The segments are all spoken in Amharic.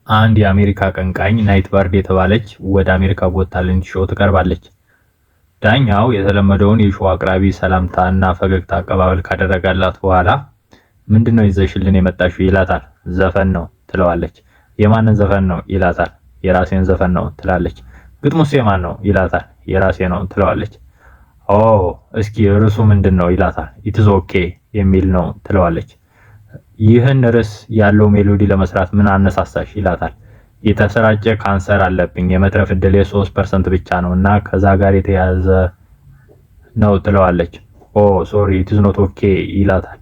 አንድ የአሜሪካ አቀንቃኝ ናይት ባርድ የተባለች ወደ አሜሪካ ጎት ታለንት ሾው ትቀርባለች። ዳኛው የተለመደውን የሾው አቅራቢ ሰላምታና ፈገግታ አቀባበል ካደረጋላት በኋላ ምንድነው ይዘሽልን የመጣሽው ይላታል። ዘፈን ነው ትለዋለች። የማንን ዘፈን ነው ይላታል። የራሴን ዘፈን ነው ትላለች። ግጥሙስ የማን ነው ይላታል። የራሴ ነው ትለዋለች። ኦ እስኪ ርዕሱ ምንድነው ይላታል። ኢትስ ኦኬ የሚል ነው ትለዋለች። ይህን ርዕስ ያለው ሜሎዲ ለመስራት ምን አነሳሳሽ ይላታል። የተሰራጨ ካንሰር አለብኝ የመትረፍ እድሌ 3% ብቻ ነው እና ከዛ ጋር የተያያዘ ነው ትለዋለች። ኦ ሶሪ ኢትስ ኖት ኦኬ ይላታል።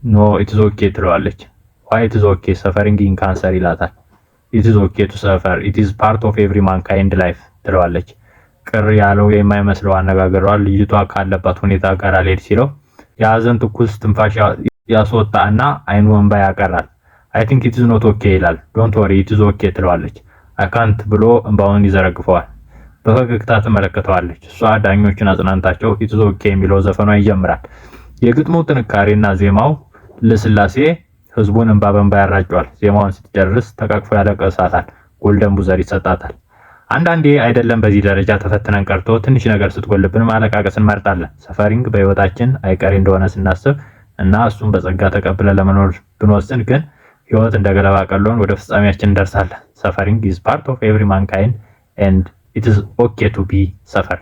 ኖ ኢትስ ኦኬ ትለዋለች። ዋይ ኢትስ ኦኬ ሰፈሪንግ ኢን ካንሰር ይላታል። ኢትስ ኦኬ ቱ ሰፈር ኢት ኢዝ ፓርት ኦፍ ኤቭሪ ማንካይንድ ላይፍ ትለዋለች። ቅር ያለው የማይመስለው አነጋገሯ ልጅቷ ካለባት ሁኔታ ጋር አልሄድ ሲለው የሀዘን ትኩስ ትንፋሽ ያስወጣና አይኑ እንባ ያቀራል። አይ ቲንክ ኢት ኢዝ ኖት ኦኬ ይላል። ዶንት ወሪ ኢት ኢዝ ኦኬ ትለዋለች። አይ ካንት ብሎ እንባውን ይዘረግፈዋል። በፈገግታ ትመለከተዋለች። እሷ ዳኞችን አጽናንታቸው ኢት ኢዝ ኦኬ የሚለው ዘፈኗ ይጀምራል። የግጥሙ ጥንካሬና ዜማው ለስላሴ ህዝቡን እንባ በእንባ ያራጨዋል። ዜማውን ስትጨርስ ተቃቅፎ ያለቅሳታል። ጎልደን ቡዘር ይሰጣታል። አንዳንዴ አይደለም በዚህ ደረጃ ተፈትነን ቀርቶ ትንሽ ነገር ስትጎልብን ማለቃቀስን እንመርጣለን። ሰፈሪንግ በህይወታችን አይቀሬ እንደሆነ ስናስብ እና እሱን በጸጋ ተቀብለ ለመኖር ብንወስን ግን ህይወት እንደገለባ ቀሎን ወደ ፍጻሜያችን እንደርሳለን። ሰፈሪንግ is part of every mankind and it is okay to be suffer